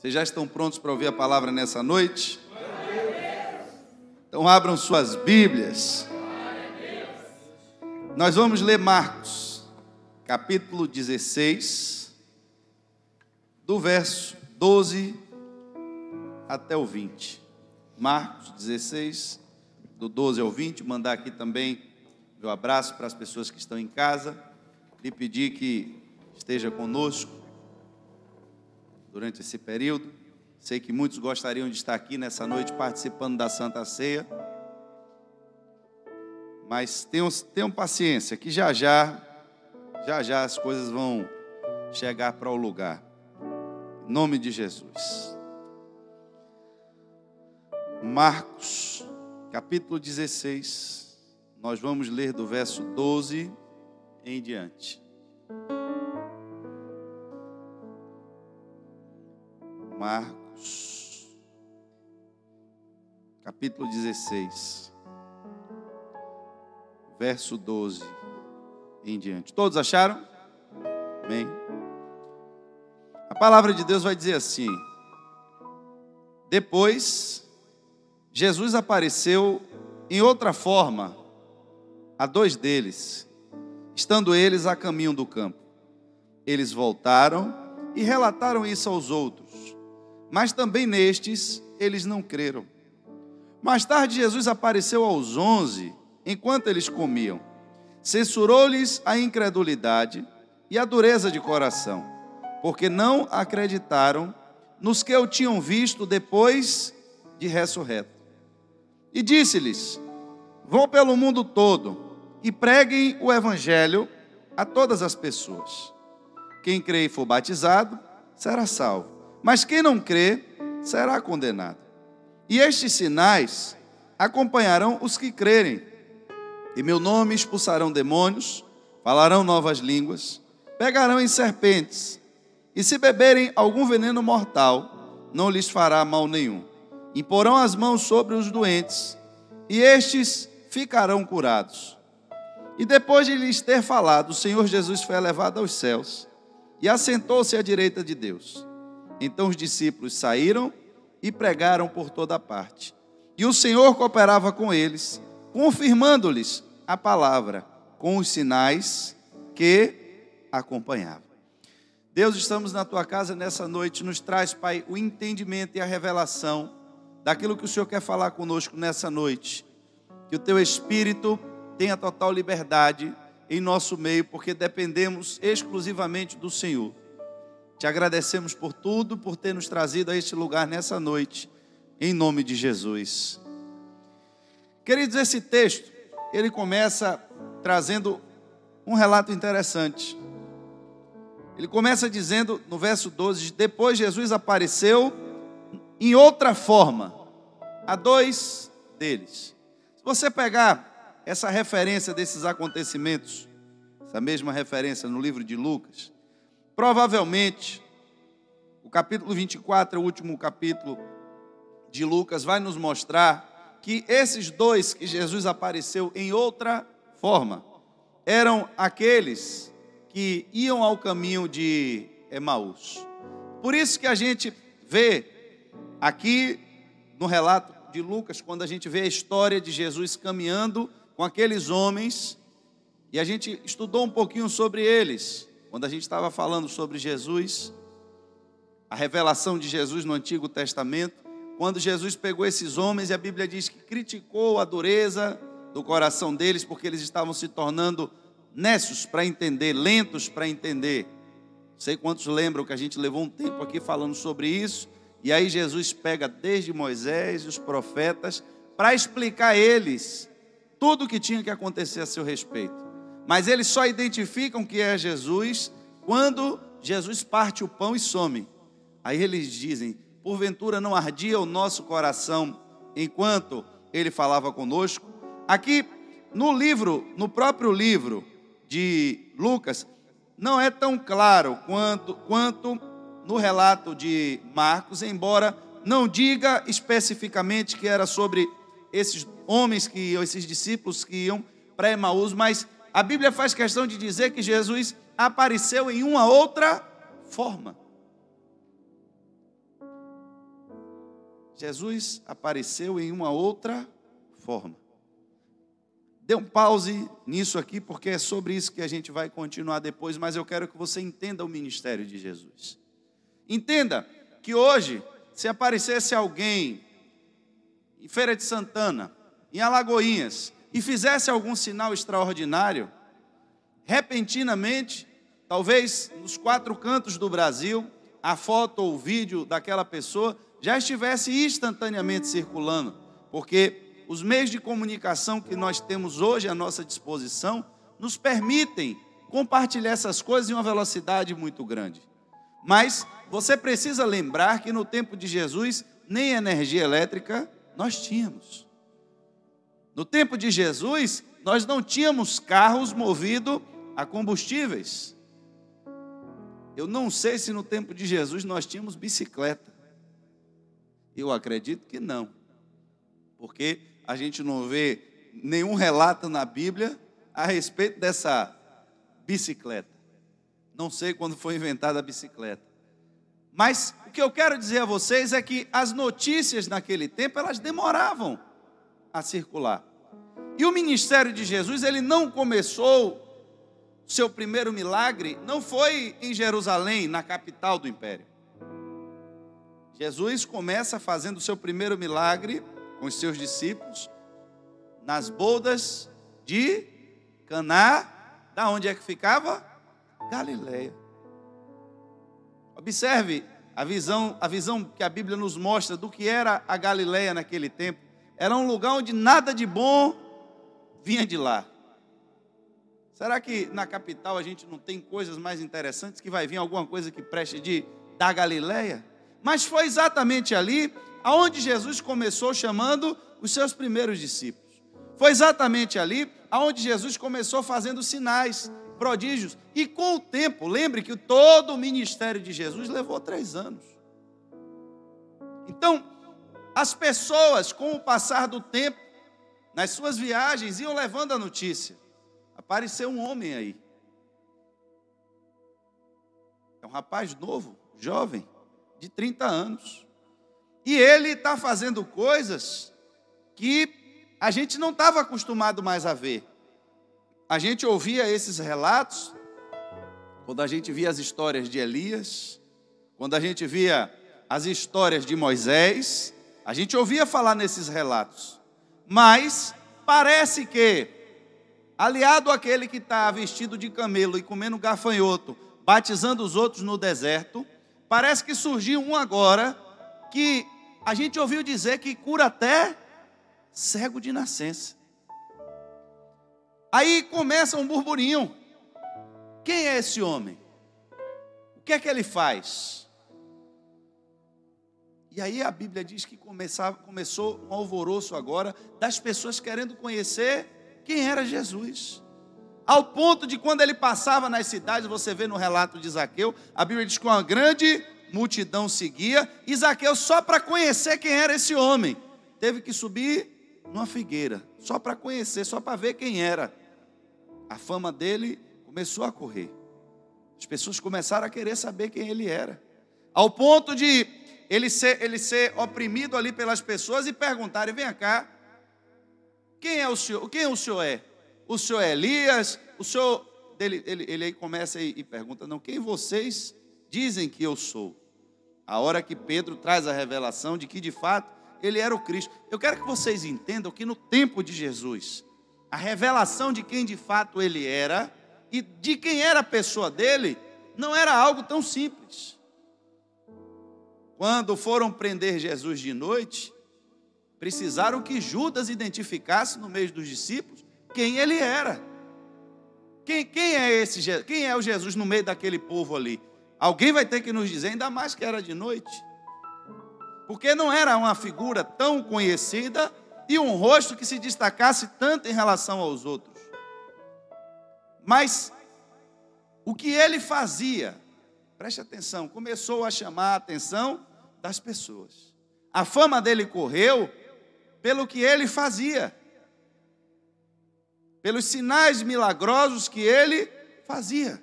Vocês já estão prontos para ouvir a palavra nessa noite? Então abram suas Bíblias. Nós vamos ler Marcos, capítulo 16, do verso 12 até o 20. Marcos 16, do 12 ao 20. Mandar aqui também meu abraço para as pessoas que estão em casa. Lhe pedir que esteja conosco durante esse período. Sei que muitos gostariam de estar aqui nessa noite participando da Santa Ceia. Mas tenham paciência, que já as coisas vão chegar para o lugar. Em nome de Jesus. Marcos, capítulo 16. Nós vamos ler do verso 12 em diante. Marcos, capítulo 16, verso 12 em diante. Todos acharam? Amém. A palavra de Deus vai dizer assim: depois, Jesus apareceu em outra forma a dois deles, estando eles a caminho do campo. Eles voltaram e relataram isso aos outros, mas também nestes eles não creram. Mais tarde Jesus apareceu aos 11, enquanto eles comiam. Censurou-lhes a incredulidade e a dureza de coração, porque não acreditaram nos que o tinham visto depois de ressurreto. E disse-lhes: vão pelo mundo todo e preguem o evangelho a todas as pessoas. Quem crê e for batizado será salvo, mas quem não crê será condenado. E estes sinais acompanharão os que crerem. Em meu nome expulsarão demônios, falarão novas línguas, pegarão em serpentes, e se beberem algum veneno mortal, não lhes fará mal nenhum. Imporão as mãos sobre os doentes, e estes ficarão curados. E depois de lhes ter falado, o Senhor Jesus foi elevado aos céus, e assentou-se à direita de Deus. Então os discípulos saíram e pregaram por toda parte. E o Senhor cooperava com eles, confirmando-lhes a palavra com os sinais que acompanhavam. Deus, estamos na tua casa nessa noite. Nos traz, Pai, o entendimento e a revelação daquilo que o Senhor quer falar conosco nessa noite. Que o teu Espírito tenha total liberdade em nosso meio, porque dependemos exclusivamente do Senhor. Te agradecemos por tudo, por ter nos trazido a este lugar nessa noite, em nome de Jesus. Queridos, esse texto, ele começa trazendo um relato interessante. Ele começa dizendo, no verso 12, depois Jesus apareceu em outra forma a dois deles. Se você pegar essa referência desses acontecimentos, essa mesma referência no livro de Lucas, provavelmente o capítulo 24, o último capítulo de Lucas, vai nos mostrar que esses dois que Jesus apareceu em outra forma eram aqueles que iam ao caminho de Emaús. Por isso que a gente vê aqui no relato de Lucas, quando a gente vê a história de Jesus caminhando com aqueles homens, e a gente estudou um pouquinho sobre eles, quando a gente estava falando sobre Jesus, a revelação de Jesus no Antigo Testamento, quando Jesus pegou esses homens, e a Bíblia diz que criticou a dureza do coração deles, porque eles estavam se tornando nécios para entender, lentos para entender. Não sei quantos lembram que a gente levou um tempo aqui falando sobre isso, e aí Jesus pega desde Moisés e os profetas para explicar a eles tudo o que tinha que acontecer a seu respeito. Mas eles só identificam que é Jesus quando Jesus parte o pão e some. Aí eles dizem: porventura não ardia o nosso coração enquanto ele falava conosco? Aqui no próprio livro de Lucas, não é tão claro quanto no relato de Marcos, embora não diga especificamente que era sobre esses homens esses discípulos que iam para Emaús, mas a Bíblia faz questão de dizer que Jesus apareceu em uma outra forma. Jesus apareceu em uma outra forma. Dê um pause nisso aqui, porque é sobre isso que a gente vai continuar depois, mas eu quero que você entenda o ministério de Jesus. Entenda que hoje, se aparecesse alguém em Feira de Santana, em Alagoinhas, e fizesse algum sinal extraordinário, repentinamente, talvez nos 4 cantos do Brasil, a foto ou o vídeo daquela pessoa já estivesse instantaneamente circulando, porque os meios de comunicação que nós temos hoje à nossa disposição nos permitem compartilhar essas coisas em uma velocidade muito grande. Mas você precisa lembrar que no tempo de Jesus, nem energia elétrica nós tínhamos. No tempo de Jesus, nós não tínhamos carros movidos a combustíveis. Eu não sei se no tempo de Jesus nós tínhamos bicicleta. Eu acredito que não. Porque a gente não vê nenhum relato na Bíblia a respeito dessa bicicleta. Não sei quando foi inventada a bicicleta. Mas o que eu quero dizer a vocês é que as notícias naquele tempo, elas demoravam a circular. E o ministério de Jesus, ele não começou, seu primeiro milagre não foi em Jerusalém, na capital do império. Jesus começa fazendo o seu primeiro milagre com os seus discípulos nas bodas de Caná. Da onde é que ficava? Galileia. Observe a visão que a Bíblia nos mostra do que era a Galileia naquele tempo. Era um lugar onde nada de bom vinha de lá. Será que na capital a gente não tem coisas mais interessantes, que vai vir alguma coisa que preste da Galileia? Mas foi exatamente ali aonde Jesus começou chamando os seus primeiros discípulos. Foi exatamente ali aonde Jesus começou fazendo sinais, prodígios. E com o tempo, lembre que todo o ministério de Jesus levou 3 anos. Então, as pessoas, com o passar do tempo, nas suas viagens, iam levando a notícia. Apareceu um homem aí. É um rapaz novo, jovem, de 30 anos. E ele está fazendo coisas que a gente não estava acostumado mais a ver. A gente ouvia esses relatos, quando a gente via as histórias de Elias, quando a gente via as histórias de Moisés, a gente ouvia falar nesses relatos. Mas parece que, aliado àquele que está vestido de camelo e comendo gafanhoto, batizando os outros no deserto, parece que surgiu um agora que a gente ouviu dizer que cura até cego de nascença. Aí começa um burburinho. Quem é esse homem? O que é que ele faz? E aí a Bíblia diz que começou um alvoroço agora das pessoas querendo conhecer quem era Jesus. Ao ponto de quando ele passava nas cidades, você vê no relato de Zaqueu, a Bíblia diz que uma grande multidão seguia, e Zaqueu, só para conhecer quem era esse homem, teve que subir numa figueira, só para conhecer, só para ver quem era. A fama dele começou a correr. As pessoas começaram a querer saber quem ele era. Ao ponto de ele ser oprimido ali pelas pessoas e perguntarem: vem cá, quem é o senhor? Quem o senhor é? O senhor é Elias? O senhor... Ele aí começa e pergunta: não, quem vocês dizem que eu sou? A hora que Pedro traz a revelação de que de fato ele era o Cristo. Eu quero que vocês entendam que no tempo de Jesus, a revelação de quem de fato ele era e de quem era a pessoa dele não era algo tão simples. Quando foram prender Jesus de noite, precisaram que Judas identificasse no meio dos discípulos quem ele era. Quem é esse Jesus? Quem é o Jesus no meio daquele povo ali? Alguém vai ter que nos dizer, ainda mais que era de noite. Porque não era uma figura tão conhecida e um rosto que se destacasse tanto em relação aos outros. Mas o que ele fazia, preste atenção, começou a chamar a atenção das pessoas. A fama dele correu pelo que ele fazia, pelos sinais milagrosos que ele fazia.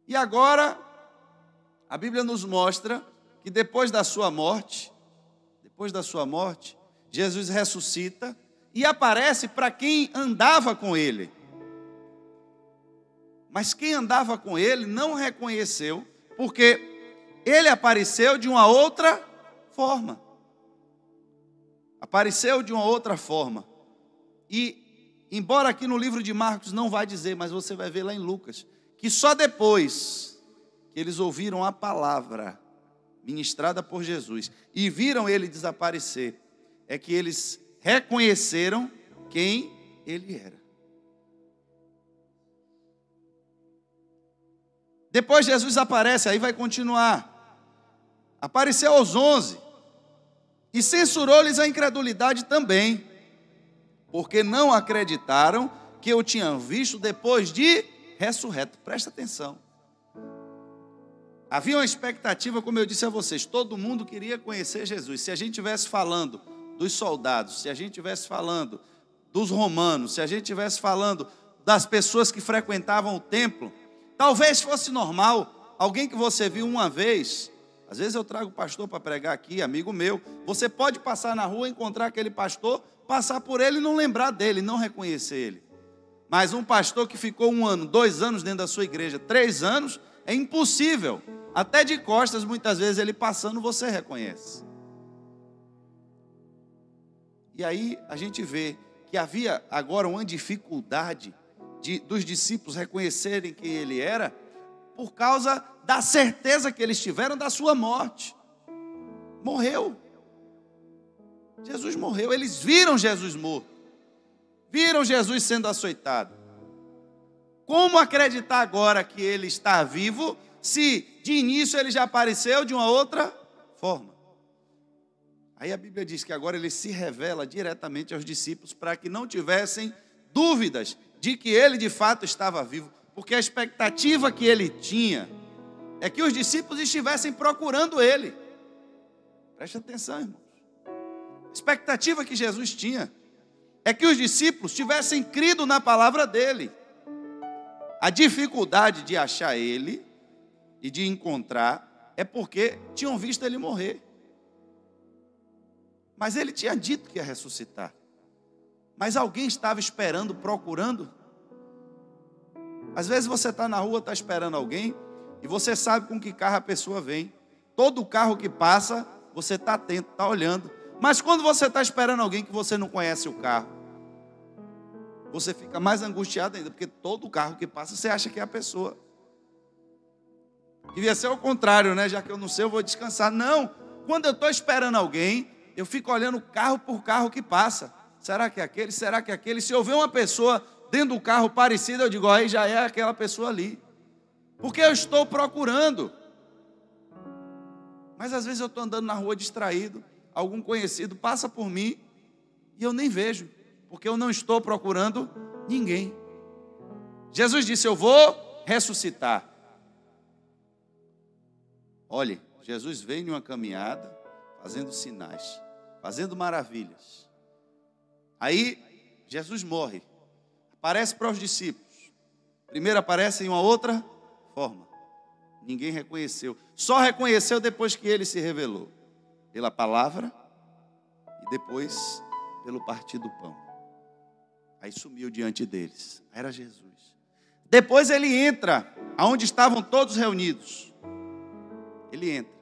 E agora, a Bíblia nos mostra que depois da sua morte, Jesus ressuscita e aparece para quem andava com ele. Mas quem andava com ele não reconheceu, porque ele apareceu de uma outra forma. Apareceu de uma outra forma. E, embora aqui no livro de Marcos não vai dizer, mas você vai ver lá em Lucas, que só depois que eles ouviram a palavra ministrada por Jesus e viram ele desaparecer, é que eles reconheceram quem ele era. Depois Jesus aparece, aí vai continuar. Apareceu aos 11 e censurou-lhes a incredulidade também, porque não acreditaram que o tinham visto depois de ressurreto. Presta atenção. Havia uma expectativa, como eu disse a vocês, todo mundo queria conhecer Jesus. Se a gente estivesse falando dos soldados, se a gente estivesse falando dos romanos, se a gente estivesse falando das pessoas que frequentavam o templo, talvez fosse normal, alguém que você viu uma vez. Às vezes eu trago o pastor para pregar aqui, amigo meu. Você pode passar na rua, encontrar aquele pastor, passar por ele e não lembrar dele, não reconhecer ele. Mas um pastor que ficou 1 ano, 2 anos dentro da sua igreja, 3 anos, é impossível. Até de costas, muitas vezes, ele passando, você reconhece. E aí a gente vê que havia agora uma dificuldade dos discípulos reconhecerem quem ele era, por causa da certeza que eles tiveram da sua morte. Morreu. Jesus morreu. Eles viram Jesus morto. Viram Jesus sendo açoitado. Como acreditar agora que ele está vivo, se de início ele já apareceu de uma outra forma? Aí a Bíblia diz que agora ele se revela diretamente aos discípulos para que não tivessem dúvidas de que ele de fato estava vivo, porque a expectativa que ele tinha é que os discípulos estivessem procurando ele. Preste atenção, irmãos. A expectativa que Jesus tinha é que os discípulos tivessem crido na palavra dele. A dificuldade de achar ele e de encontrar é porque tinham visto ele morrer. Mas ele tinha dito que ia ressuscitar. Mas alguém estava esperando, procurando. Às vezes você está na rua, está esperando alguém, e você sabe com que carro a pessoa vem. Todo carro que passa, você está atento, está olhando. Mas quando você está esperando alguém que você não conhece o carro, você fica mais angustiado ainda, porque todo carro que passa, você acha que é a pessoa. Devia ser o contrário, né? Já que eu não sei, eu vou descansar. Não, quando eu estou esperando alguém, eu fico olhando carro por carro que passa. Será que é aquele? Será que é aquele? Se eu ver uma pessoa dentro do carro parecida, eu digo, aí já é aquela pessoa ali. Porque eu estou procurando. Mas às vezes eu estou andando na rua distraído, algum conhecido passa por mim e eu nem vejo, porque eu não estou procurando ninguém. Jesus disse, eu vou ressuscitar. Olhe, Jesus veio em uma caminhada, fazendo sinais, fazendo maravilhas. Aí, Jesus morre, aparece para os discípulos. Primeiro aparece em uma outra forma. Ninguém reconheceu. Só reconheceu depois que ele se revelou. Pela palavra e depois pelo partir do pão. Aí sumiu diante deles. Era Jesus. Depois ele entra aonde estavam todos reunidos. Ele entra.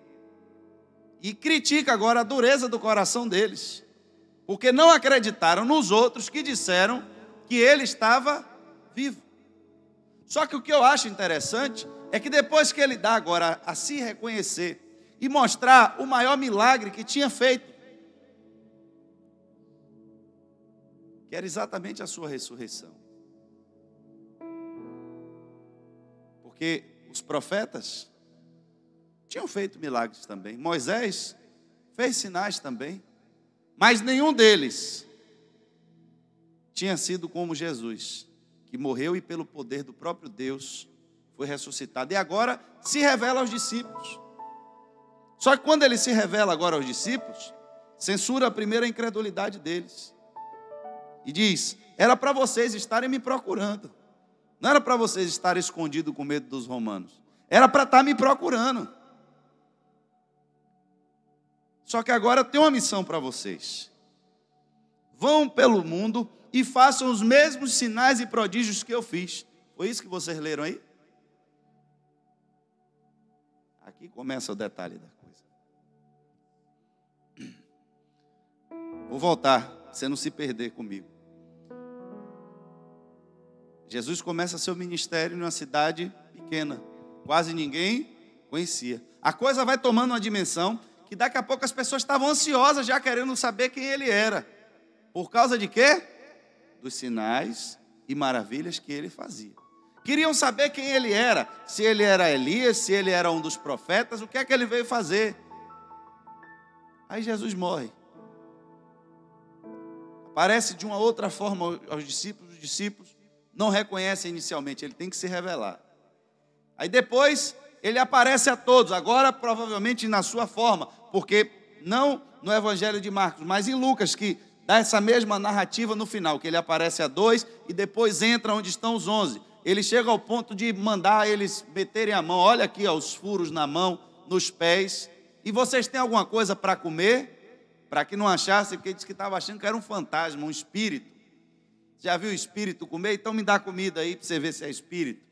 E critica agora a dureza do coração deles. Porque não acreditaram nos outros que disseram que ele estava vivo. Só que o que eu acho interessante é que depois que ele dá agora a se reconhecer e mostrar o maior milagre que tinha feito, que era exatamente a sua ressurreição. Porque os profetas tinham feito milagres também. Moisés fez sinais também. Mas nenhum deles tinha sido como Jesus, que morreu e pelo poder do próprio Deus foi ressuscitado. E agora se revela aos discípulos. Só que quando ele se revela agora aos discípulos, censura a primeira incredulidade deles. E diz, era para vocês estarem me procurando. Não era para vocês estarem escondidos com medo dos romanos. Era para estar me procurando. Só que agora eu tenho uma missão para vocês. Vão pelo mundo e façam os mesmos sinais e prodígios que eu fiz. Foi isso que vocês leram aí? Aqui começa o detalhe da coisa. Vou voltar, pra você não se perder comigo. Jesus começa seu ministério numa cidade pequena. Quase ninguém conhecia. A coisa vai tomando uma dimensão que daqui a pouco as pessoas estavam ansiosas já querendo saber quem ele era. Por causa de quê? Dos sinais e maravilhas que ele fazia. Queriam saber quem ele era. Se ele era Elias, se ele era um dos profetas, o que é que ele veio fazer. Aí Jesus morre. Aparece de uma outra forma aos discípulos. Os discípulos não reconhecem inicialmente, ele tem que se revelar. Aí depois ele aparece a todos, agora provavelmente na sua forma, porque não no Evangelho de Marcos, mas em Lucas, que dá essa mesma narrativa no final, que ele aparece a 2 e depois entra onde estão os 11. Ele chega ao ponto de mandar eles meterem a mão, olha aqui, ó, os furos na mão, nos pés, e vocês têm alguma coisa para comer? Para que não achassem, porque disse que estava achando que era um fantasma, um espírito. Já viu o espírito comer? Então me dá comida aí para você ver se é espírito.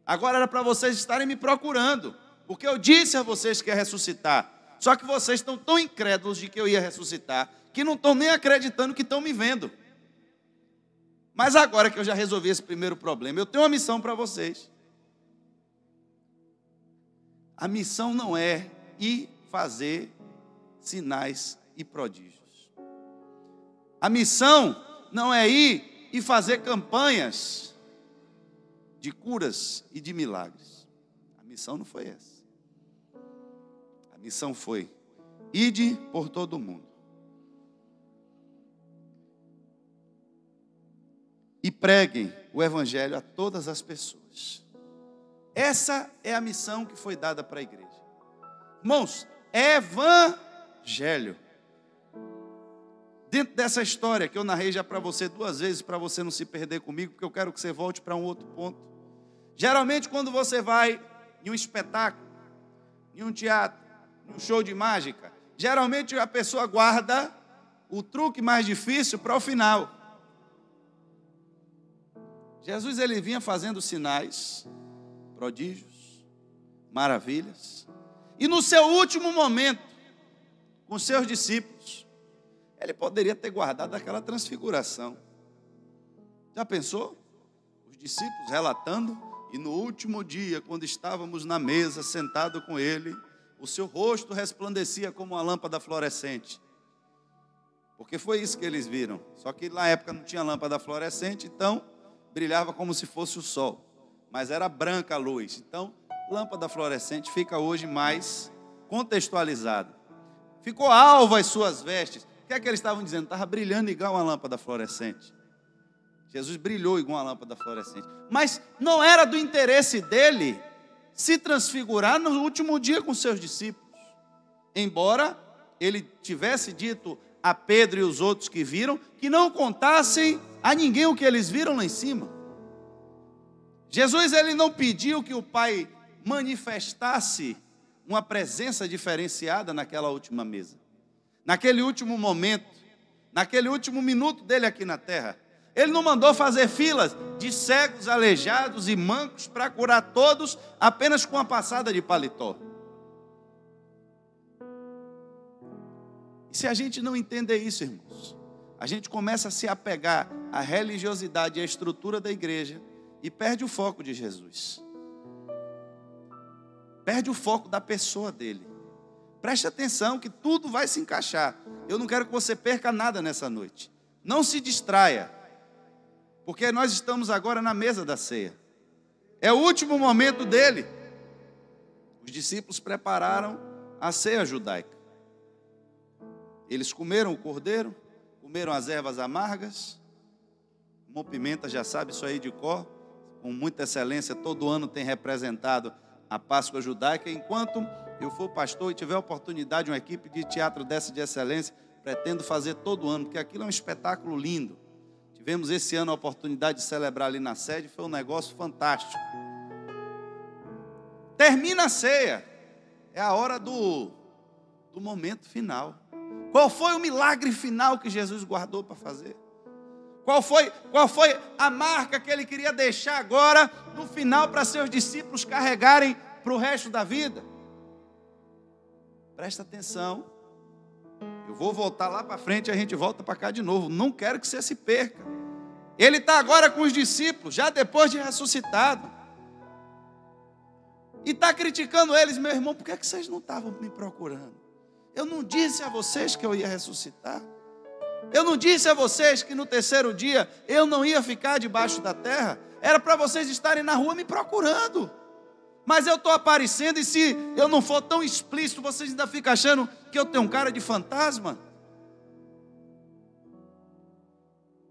Agora era para vocês estarem me procurando, porque eu disse a vocês que ia ressuscitar. Só que vocês estão tão incrédulos de que eu ia ressuscitar, que não estão nem acreditando que estão me vendo. Mas agora que eu já resolvi esse primeiro problema, eu tenho uma missão para vocês. A missão não é ir fazer sinais e prodígios. A missão não é ir e fazer campanhas de curas e de milagres. A missão não foi essa. A missão foi: ide por todo o mundo e preguem o evangelho a todas as pessoas. Essa é a missão que foi dada para a igreja. Irmãos, evangelho. Dentro dessa história que eu narrei já para você 2 vezes, para você não se perder comigo, porque eu quero que você volte para um outro ponto. Geralmente quando você vai em um espetáculo, em um teatro, em um show de mágica, geralmente a pessoa guarda o truque mais difícil para o final. Jesus, ele vinha fazendo sinais, prodígios, maravilhas, e no seu último momento, com seus discípulos, ele poderia ter guardado aquela transfiguração. Já pensou? Os discípulos relatando, e no último dia, quando estávamos na mesa, sentado com ele, o seu rosto resplandecia como uma lâmpada fluorescente. Porque foi isso que eles viram. Só que na época não tinha lâmpada fluorescente, então brilhava como se fosse o sol. Mas era branca a luz. Então, lâmpada fluorescente fica hoje mais contextualizado. Ficou alvo as suas vestes. O que é que eles estavam dizendo? Estava brilhando igual uma lâmpada fluorescente. Jesus brilhou igual uma lâmpada fluorescente. Mas não era do interesse dele se transfigurar no último dia com seus discípulos. Embora ele tivesse dito a Pedro e os outros que viram, que não contassem a ninguém o que eles viram lá em cima. Jesus, ele não pediu que o Pai manifestasse uma presença diferenciada naquela última mesa. Naquele último momento, naquele último minuto dele aqui na terra. Ele não mandou fazer filas de cegos, aleijados e mancos para curar todos apenas com uma passada de paletó. E se a gente não entender isso, irmãos, a gente começa a se apegar à religiosidade e à estrutura da igreja e perde o foco de Jesus. Perde o foco da pessoa dele. Preste atenção que tudo vai se encaixar. Eu não quero que você perca nada nessa noite. Não se distraia. Porque nós estamos agora na mesa da ceia. É o último momento dele. Os discípulos prepararam a ceia judaica. Eles comeram o cordeiro, comeram as ervas amargas. Irmão Pimenta já sabe isso aí de cor. Com muita excelência, todo ano tem representado a Páscoa judaica. Enquanto eu for pastor e tiver a oportunidade, uma equipe de teatro dessa de excelência, pretendo fazer todo ano, porque aquilo é um espetáculo lindo. Tivemos esse ano a oportunidade de celebrar ali na sede, foi um negócio fantástico. Termina a ceia, é a hora do do momento final. Qual foi o milagre final que Jesus guardou para fazer? Qual foi a marca que ele queria deixar agora, no final, para seus discípulos carregarem para o resto da vida? Presta atenção. Eu vou voltar lá para frente e a gente volta para cá de novo. Não quero que você se perca. Ele está agora com os discípulos, já depois de ressuscitado. E está criticando eles: meu irmão, por que vocês não estavam me procurando? Eu não disse a vocês que eu ia ressuscitar? Eu não disse a vocês que no terceiro dia eu não ia ficar debaixo da terra? Era para vocês estarem na rua me procurando. Mas eu estou aparecendo, e se eu não for tão explícito, vocês ainda ficam achando que eu tenho um cara de fantasma?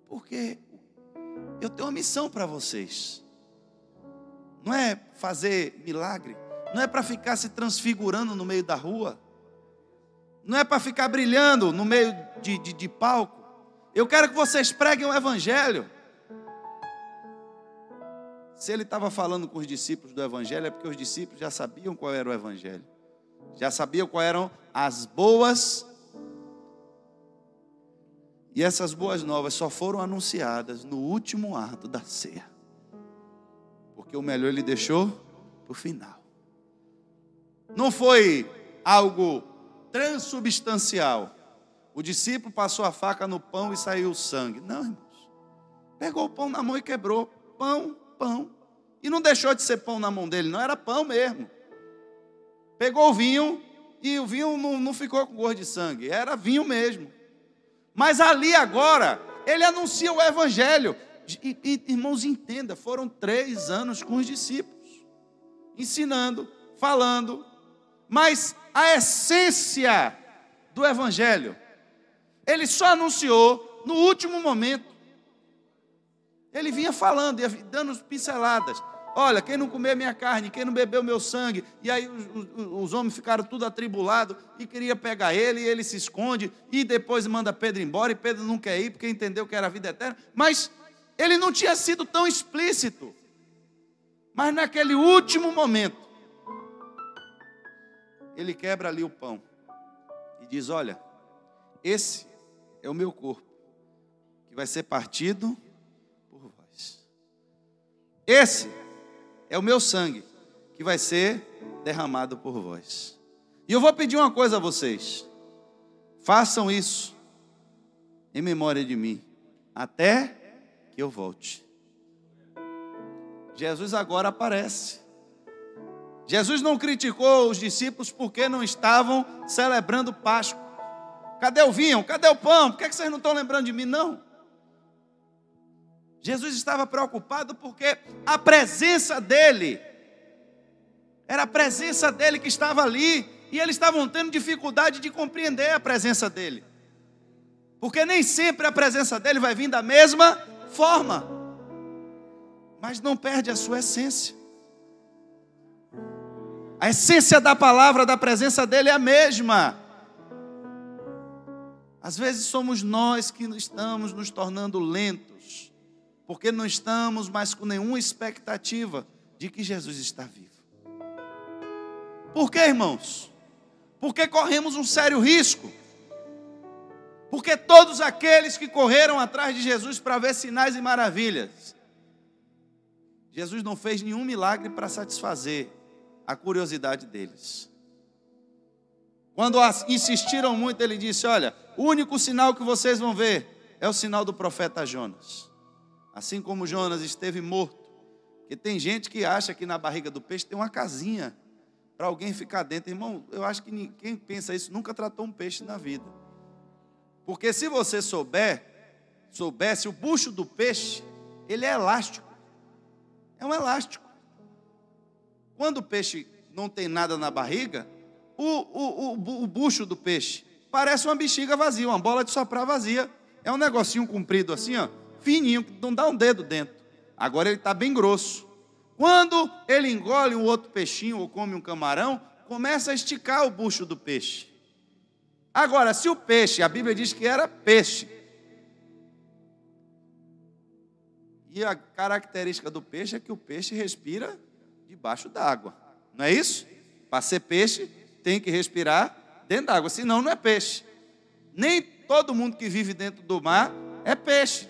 Porque eu tenho uma missão para vocês. Não é fazer milagre, não é para ficar se transfigurando no meio da rua, não é para ficar brilhando no meio de palco. Eu quero que vocês preguem o evangelho. Se ele estava falando com os discípulos do evangelho, é porque os discípulos já sabiam qual era o evangelho, já sabiam quais eram as boas, e essas boas novas só foram anunciadas no último ato da ceia, porque o melhor ele deixou para o final. Não foi algo transubstancial. O discípulo passou a faca no pão e saiu o sangue. Não, irmãos. Pegou o pão na mão e quebrou. Pão. E não deixou de ser pão na mão dele, não, era pão mesmo. Pegou o vinho, e o vinho não ficou com gosto de sangue, era vinho mesmo. Mas ali agora, ele anuncia o evangelho. E, irmãos, entenda, foram 3 anos com os discípulos, ensinando, falando, mas a essência do evangelho, ele só anunciou no último momento. Ele vinha falando, ia dando pinceladas. Olha, quem não comer minha carne, quem não beber o meu sangue. E aí os homens ficaram tudo atribulados e queria pegar ele, e ele se esconde, e depois manda Pedro embora, e Pedro não quer ir porque entendeu que era a vida eterna. Mas ele não tinha sido tão explícito. Mas naquele último momento, ele quebra ali o pão e diz: olha, esse é o meu corpo, que vai ser partido por vós. Esse é o meu sangue, que vai ser derramado por vós. E eu vou pedir uma coisa a vocês: façam isso em memória de mim, até que eu volte. Jesus agora aparece. Jesus não criticou os discípulos porque não estavam celebrando Páscoa. Cadê o vinho? Cadê o pão? Por que vocês não estão lembrando de mim? Não. Jesus estava preocupado porque a presença dele, era a presença dele que estava ali, e eles estavam tendo dificuldade de compreender a presença dele. Porque nem sempre a presença dele vai vir da mesma forma, mas não perde a sua essência. A essência da palavra, da presença dele é a mesma. Às vezes somos nós que estamos nos tornando lentos, porque não estamos mais com nenhuma expectativa de que Jesus está vivo. Por quê, irmãos? Porque corremos um sério risco. Porque todos aqueles que correram atrás de Jesus para ver sinais e maravilhas, Jesus não fez nenhum milagre para satisfazer a curiosidade deles. Quando insistiram muito, ele disse: olha, o único sinal que vocês vão ver é o sinal do profeta Jonas. Assim como Jonas esteve morto. Porque tem gente que acha que na barriga do peixe tem uma casinha para alguém ficar dentro. Irmão, eu acho que quem pensa isso nunca tratou um peixe na vida. Porque se você soubesse, o bucho do peixe, ele é elástico. É um elástico. Quando o peixe não tem nada na barriga, o bucho do peixe parece uma bexiga vazia, uma bola de soprar vazia. É um negocinho comprido assim, ó, fininho, que não dá um dedo dentro. Agora ele está bem grosso. Quando ele engole um outro peixinho ou come um camarão, começa a esticar o bucho do peixe. Agora, se o peixe, a Bíblia diz que era peixe, e a característica do peixe é que o peixe respira debaixo d'água, não é isso? Para ser peixe, tem que respirar Dentro da água, senão não é peixe. Nem todo mundo que vive dentro do mar é peixe.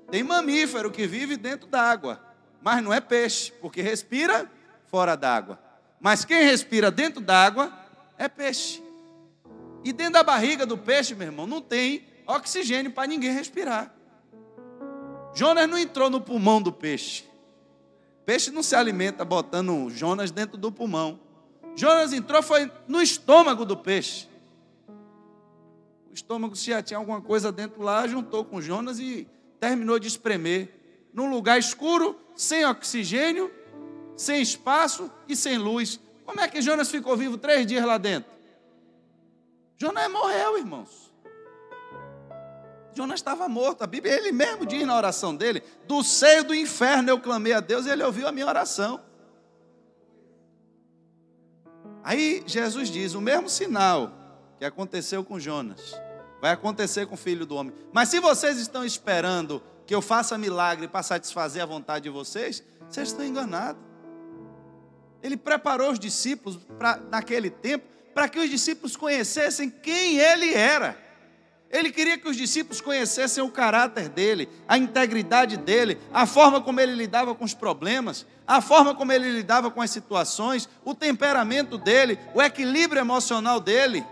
Tem mamífero que vive dentro da água, mas não é peixe, porque respira fora d'água. Mas quem respira dentro d'água é peixe. E dentro da barriga do peixe, meu irmão, não tem oxigênio para ninguém respirar. Jonas não entrou no pulmão do peixe. Peixe não se alimenta botando Jonas dentro do pulmão. Jonas entrou, foi no estômago do peixe. O estômago, se já tinha alguma coisa dentro lá, juntou com Jonas e terminou de espremer. Num lugar escuro, sem oxigênio, sem espaço e sem luz. Como é que Jonas ficou vivo 3 dias lá dentro? Jonas morreu, irmãos. Jonas estava morto. A Bíblia, ele mesmo diz na oração dele: do seio do inferno eu clamei a Deus e ele ouviu a minha oração. Aí Jesus diz: o mesmo sinal que aconteceu com Jonas vai acontecer com o Filho do Homem. Mas se vocês estão esperando que eu faça milagre para satisfazer a vontade de vocês, vocês estão enganados. Ele preparou os discípulos naquele tempo para que os discípulos conhecessem quem ele era. Ele queria que os discípulos conhecessem o caráter dele, a integridade dele, a forma como ele lidava com os problemas, a forma como ele lidava com as situações, o temperamento dele, o equilíbrio emocional dele.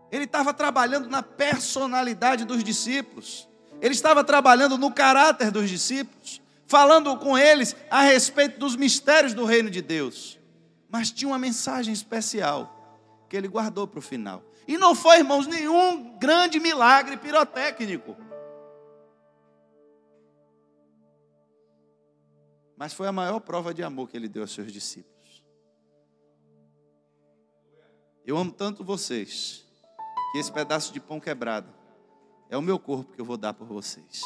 Ele estava trabalhando na personalidade dos discípulos. Ele estava trabalhando no caráter dos discípulos, falando com eles a respeito dos mistérios do reino de Deus. Mas tinha uma mensagem especial que ele guardou para o final. E não foi, irmãos, nenhum grande milagre pirotécnico. Mas foi a maior prova de amor que ele deu aos seus discípulos. Eu amo tanto vocês, que esse pedaço de pão quebrado é o meu corpo que eu vou dar por vocês.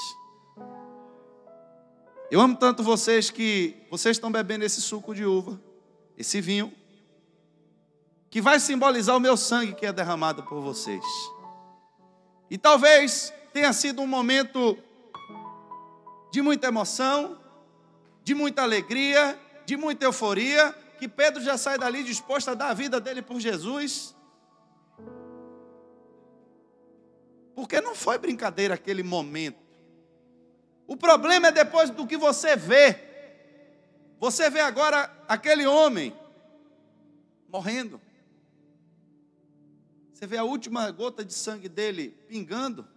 Eu amo tanto vocês que vocês estão bebendo esse suco de uva, esse vinho, que vai simbolizar o meu sangue que é derramado por vocês. E talvez tenha sido um momento de muita emoção, de muita alegria, de muita euforia, que Pedro já sai dali disposto a dar a vida dele por Jesus. Porque não foi brincadeira aquele momento. O problema é depois do que você vê. Você vê agora aquele homem morrendo. Você vê a última gota de sangue dele pingando.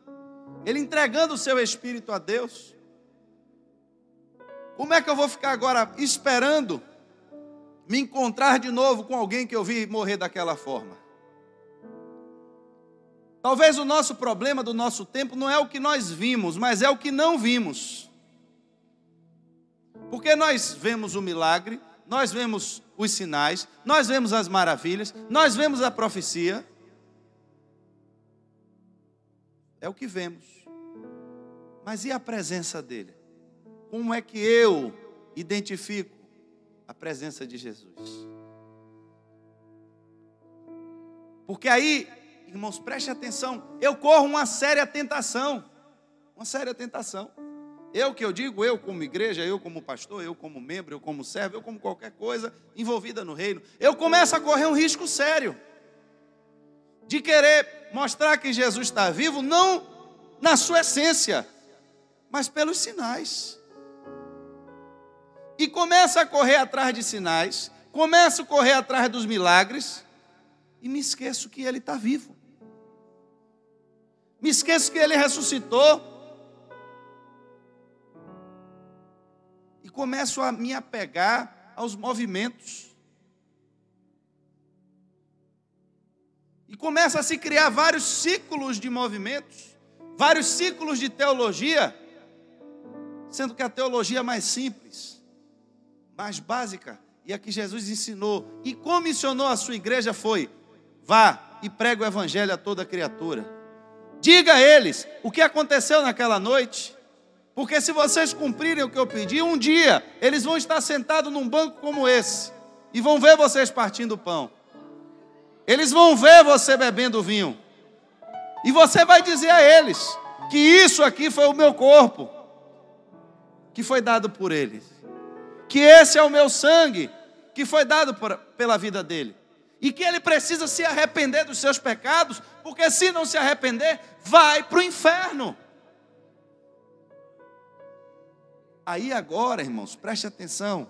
Ele entregando o seu espírito a Deus. Como é que eu vou ficar agora esperando me encontrar de novo com alguém que eu vi morrer daquela forma? Talvez o nosso problema do nosso tempo não é o que nós vimos, mas é o que não vimos. Porque nós vemos o milagre, nós vemos os sinais, nós vemos as maravilhas, nós vemos a profecia. É o que vemos. Mas e a presença dele? Como é que eu identifico a presença de Jesus? Porque aí, irmãos, preste atenção, eu corro uma séria tentação. Uma séria tentação. Eu como igreja, eu como pastor, eu como membro, eu como servo, eu como qualquer coisa envolvida no reino, eu começo a correr um risco sério de querer mostrar que Jesus está vivo, não na sua essência, mas pelos sinais. E começo a correr atrás de sinais, começo a correr atrás dos milagres, e me esqueço que ele está vivo. Me esqueço que ele ressuscitou. E começo a me apegar aos movimentos. E começa a se criar vários ciclos de movimentos, vários ciclos de teologia, sendo que a teologia mais simples, mais básica, e a que Jesus ensinou e comissionou a sua igreja foi: vá e pregue o evangelho a toda criatura. Diga a eles o que aconteceu naquela noite, porque se vocês cumprirem o que eu pedi, um dia eles vão estar sentados num banco como esse e vão ver vocês partindo o pão. Eles vão ver você bebendo vinho. E você vai dizer a eles que isso aqui foi o meu corpo, que foi dado por eles. Que esse é o meu sangue, que foi dado pela vida dele. e que ele precisa se arrepender dos seus pecados, porque se não se arrepender, vai para o inferno. Aí agora, irmãos, preste atenção,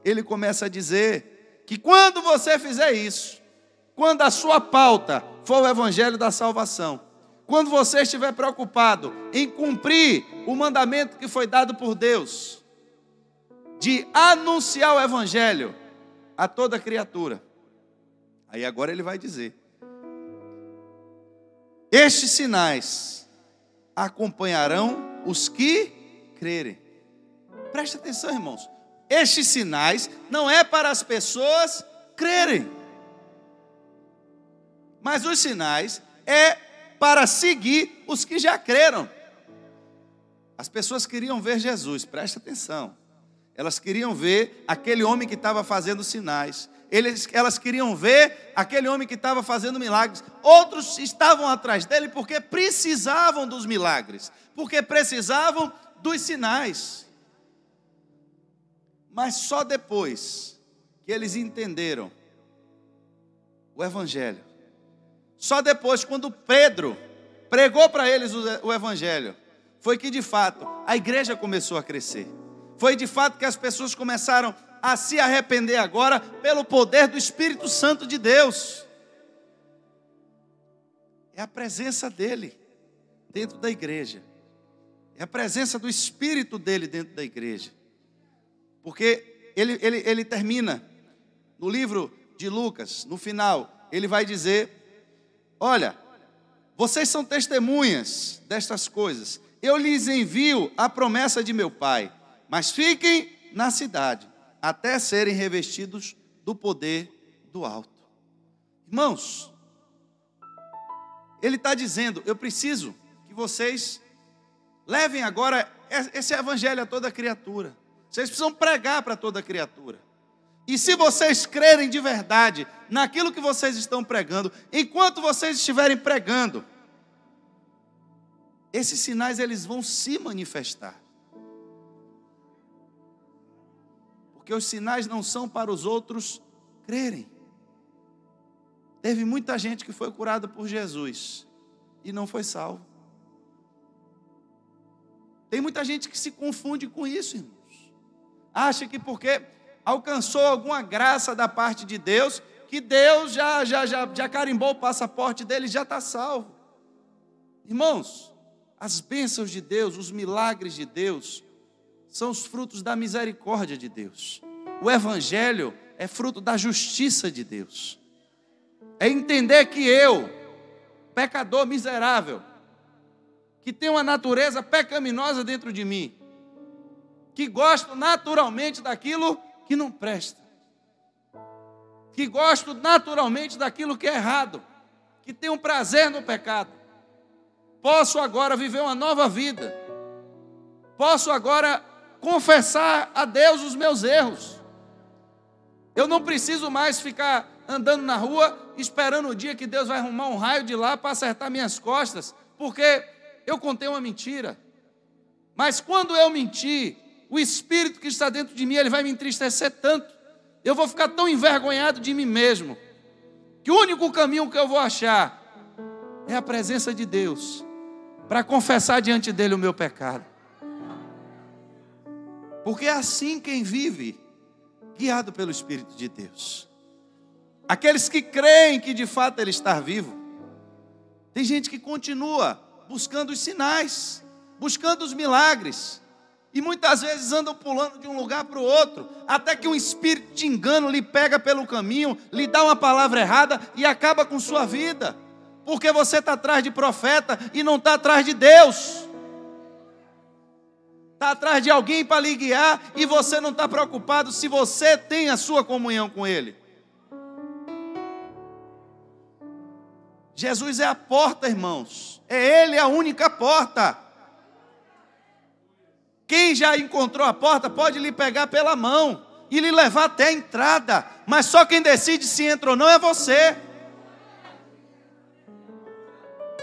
ele começa a dizer que quando você fizer isso, quando a sua pauta for o evangelho da salvação, quando você estiver preocupado em cumprir o mandamento que foi dado por Deus, de anunciar o evangelho a toda criatura, aí agora ele vai dizer: estes sinais acompanharão os que crerem. Preste atenção, irmãos. Estes sinais não é para as pessoas crerem, mas os sinais é para seguir os que já creram. As pessoas queriam ver Jesus, preste atenção. Elas queriam ver aquele homem que estava fazendo sinais. Elas queriam ver aquele homem que estava fazendo milagres. Outros estavam atrás dele porque precisavam dos milagres, porque precisavam dos sinais. Mas só depois que eles entenderam o evangelho, só depois, quando Pedro pregou para eles o evangelho, foi que de fato a igreja começou a crescer. Foi de fato que as pessoas começaram a se arrepender agora pelo poder do Espírito Santo de Deus. É a presença dele dentro da igreja. É a presença do Espírito dele dentro da igreja. Porque ele termina no livro de Lucas, no final, ele vai dizer: olha, vocês são testemunhas destas coisas. Eu lhes envio a promessa de meu Pai, mas fiquem na cidade, até serem revestidos do poder do alto. Irmãos, ele está dizendo: eu preciso que vocês levem agora esse evangelho a toda criatura. Vocês precisam pregar para toda criatura. E se vocês crerem de verdade naquilo que vocês estão pregando, enquanto vocês estiverem pregando, esses sinais eles vão se manifestar. Porque os sinais não são para os outros crerem. Teve muita gente que foi curada por Jesus e não foi salvo. Tem muita gente que se confunde com isso, irmãos. Acha que porque alcançou alguma graça da parte de Deus, que Deus já carimbou o passaporte dele e já está salvo. Irmãos, as bênçãos de Deus, os milagres de Deus, são os frutos da misericórdia de Deus. O evangelho é fruto da justiça de Deus. É entender que eu, pecador miserável, que tenho uma natureza pecaminosa dentro de mim, que gosto naturalmente daquilo que não presta, que gosto naturalmente daquilo que é errado, que tenho prazer no pecado, posso agora viver uma nova vida, posso agora confessar a Deus os meus erros. Eu não preciso mais ficar andando na rua esperando o dia que Deus vai arrumar um raio de lá para acertar minhas costas, porque eu contei uma mentira. Mas quando eu mentir, o Espírito que está dentro de mim, ele vai me entristecer tanto, eu vou ficar tão envergonhado de mim mesmo, que o único caminho que eu vou achar é a presença de Deus, para confessar diante dele o meu pecado. Porque é assim quem vive, guiado pelo Espírito de Deus. Aqueles que creem que de fato ele está vivo. Tem gente que continua buscando os sinais, buscando os milagres, e muitas vezes andam pulando de um lugar para o outro, até que um espírito de engano lhe pega pelo caminho, lhe dá uma palavra errada e acaba com sua vida, porque você está atrás de profeta e não está atrás de Deus, está atrás de alguém para lhe guiar, e você não está preocupado se você tem a sua comunhão com Ele. Jesus é a porta, irmãos, é Ele a única porta. Quem já encontrou a porta pode lhe pegar pela mão e lhe levar até a entrada, mas só quem decide se entra ou não é você.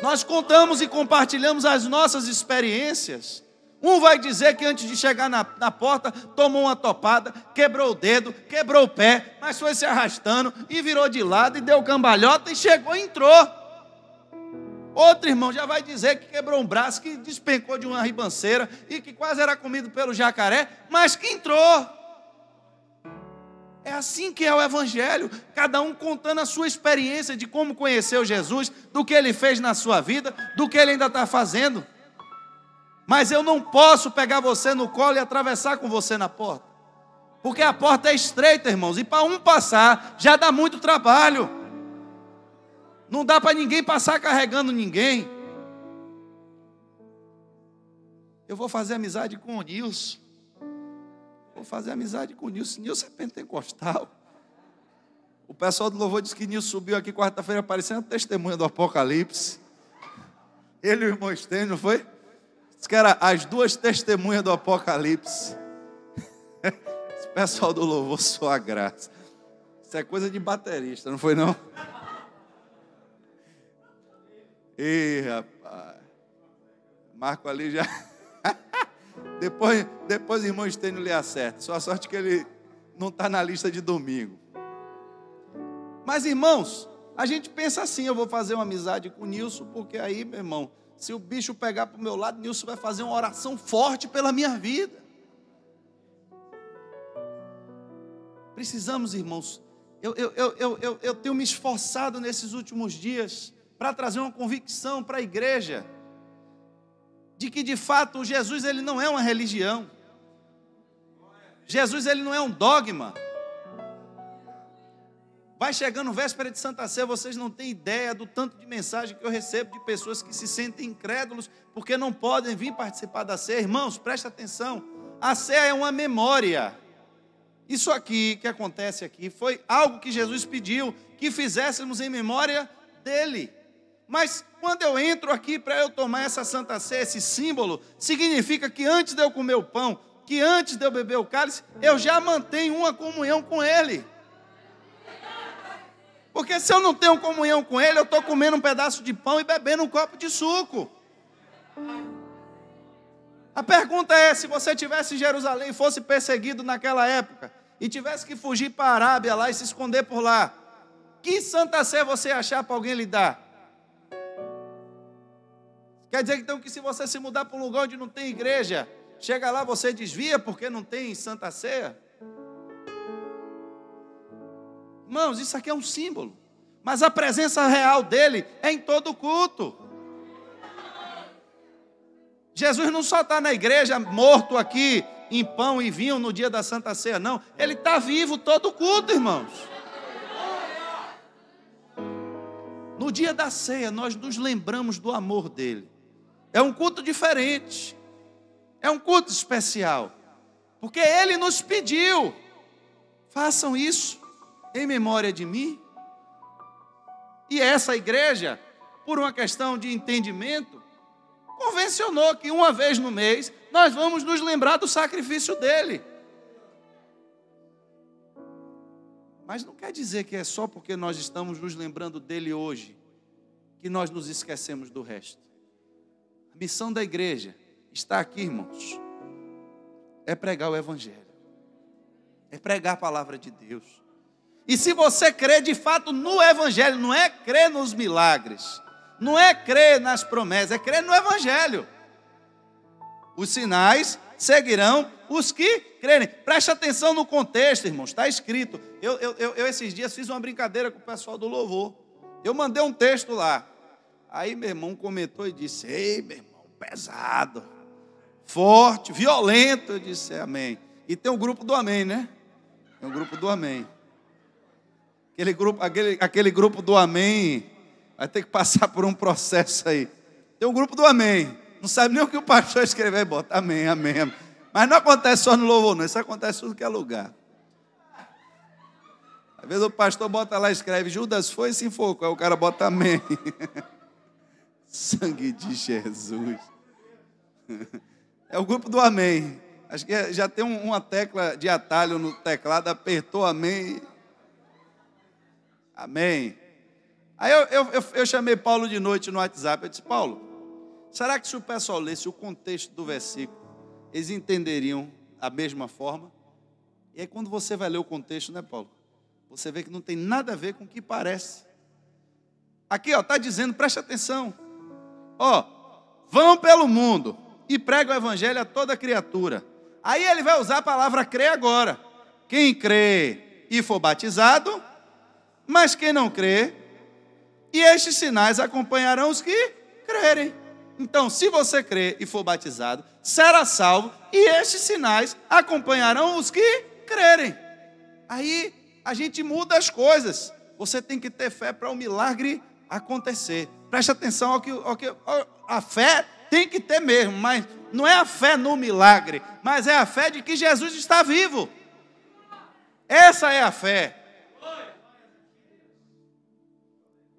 Nós contamos e compartilhamos as nossas experiências, Um vai dizer que antes de chegar na porta, tomou uma topada, quebrou o dedo, quebrou o pé, mas foi se arrastando e virou de lado e deu cambalhota e chegou e entrou. Outro irmão já vai dizer que quebrou um braço, que despencou de uma ribanceira e que quase era comido pelo jacaré, mas que entrou. É assim que é o Evangelho, cada um contando a sua experiência de como conheceu Jesus, do que ele fez na sua vida, do que ele ainda está fazendo. Mas eu não posso pegar você no colo e atravessar com você na porta, porque a porta é estreita, irmãos, e para um passar já dá muito trabalho. Não dá para ninguém passar carregando ninguém. Eu vou fazer amizade com o Nilson. Vou fazer amizade com o Nilson. Nilson é pentecostal. O pessoal do louvor disse que Nilson subiu aqui quarta-feira parecendo testemunha do Apocalipse. Ele e o irmão Estênio, não foi? Diz que era as duas testemunhas do Apocalipse. Esse pessoal do louvor, sua graça. Isso é coisa de baterista, não foi não? Ih, rapaz. Marco ali já... Depois o irmão Estênio lhe acerta. Só a sorte que ele não está na lista de domingo. Mas, irmãos, a gente pensa assim: eu vou fazer uma amizade com o Nilson, porque aí, meu irmão, se o bicho pegar para o meu lado, Nilson vai fazer uma oração forte pela minha vida. Precisamos, irmãos, eu tenho me esforçado nesses últimos dias para trazer uma convicção para a igreja, de que de fato Jesus ele não é uma religião. Jesus ele não é um dogma. Vai chegando véspera de Santa Ceia, vocês não têm ideia do tanto de mensagem que eu recebo de pessoas que se sentem incrédulos porque não podem vir participar da ceia. Irmãos, presta atenção, a ceia é uma memória. Isso aqui que acontece aqui foi algo que Jesus pediu que fizéssemos em memória dele. Mas quando eu entro aqui para eu tomar essa Santa Ceia, esse símbolo, significa que antes de eu comer o pão, que antes de eu beber o cálice, eu já mantenho uma comunhão com Ele. Porque se eu não tenho comunhão com Ele, eu estou comendo um pedaço de pão e bebendo um copo de suco. A pergunta é, se você estivesse em Jerusalém e fosse perseguido naquela época, e tivesse que fugir para a Arábia lá e se esconder por lá, que Santa Ceia você achar para alguém lhe dar? Quer dizer então que se você se mudar para um lugar onde não tem igreja, chega lá, você desvia porque não tem Santa Ceia? Irmãos, isso aqui é um símbolo, mas a presença real dele é em todo culto. Jesus não só está na igreja morto aqui em pão e vinho no dia da Santa Ceia, não. Ele está vivo todo culto, irmãos. No dia da ceia nós nos lembramos do amor dele. É um culto diferente, é um culto especial, porque ele nos pediu: façam isso em memória de mim. E essa igreja, por uma questão de entendimento, convencionou que uma vez no mês nós vamos nos lembrar do sacrifício dele. Mas não quer dizer que é só porque nós estamos nos lembrando dele hoje que nós nos esquecemos do resto. A missão da igreja está aqui, irmãos, é pregar o Evangelho, é pregar a palavra de Deus. E se você crê de fato no Evangelho, não é crer nos milagres, não é crer nas promessas, é crer no Evangelho. Os sinais seguirão os que crerem. Preste atenção no contexto, irmãos, está escrito. Eu esses dias fiz uma brincadeira com o pessoal do louvor. Eu mandei um texto lá. Aí meu irmão comentou e disse: ei, meu irmão, pesado, forte, violento. Eu disse: amém. E tem um grupo do amém, né? Tem um grupo do amém. Aquele grupo do amém vai ter que passar por um processo aí. Tem um grupo do amém. Não sabe nem o que o pastor escreveu e bota amém, amém, amém. Mas não acontece só no louvor, não. Isso acontece em tudo que é lugar. Às vezes o pastor bota lá e escreve: Judas foi e se enforcou. Aí o cara bota amém. Sangue de Jesus. É o grupo do amém. Acho que já tem uma tecla de atalho no teclado. Apertou amém. Amém. Aí eu chamei Paulo de noite no WhatsApp. Eu disse: Paulo, será que se o pessoal lesse o contexto do versículo, eles entenderiam a mesma forma. E aí quando você vai ler o contexto, né, Paulo? Você vê que não tem nada a ver com o que parece. Aqui, está dizendo, preste atenção. Vão pelo mundo e pregam o evangelho a toda criatura. Aí ele vai usar a palavra crer agora. Quem crê e for batizado, mas quem não crê, e estes sinais acompanharão os que crerem. Então, se você crer e for batizado, será salvo, e estes sinais acompanharão os que crerem. Aí a gente muda as coisas. Você tem que ter fé para o milagre acontecer. Preste atenção ao que a fé tem que ter mesmo, mas não é a fé no milagre, mas é a fé de que Jesus está vivo. Essa é a fé.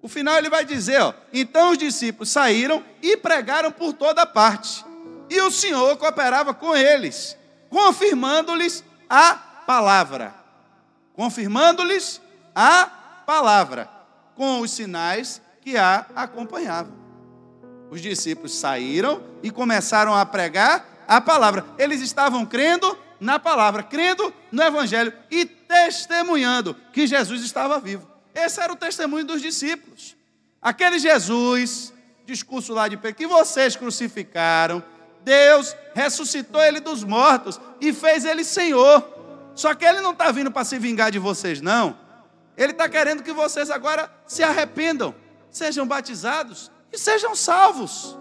O final ele vai dizer, então os discípulos saíram e pregaram por toda parte. E o Senhor cooperava com eles, confirmando-lhes a palavra. Confirmando-lhes a palavra, com os sinais que a acompanhavam. Os discípulos saíram e começaram a pregar a palavra. Eles estavam crendo na palavra, crendo no evangelho e testemunhando que Jesus estava vivo. Esse era o testemunho dos discípulos. Aquele Jesus, discurso lá de Pedro, que vocês crucificaram, Deus ressuscitou ele dos mortos e fez ele Senhor. Só que ele não está vindo para se vingar de vocês, não. Ele está querendo que vocês agora se arrependam, sejam batizados e sejam salvos.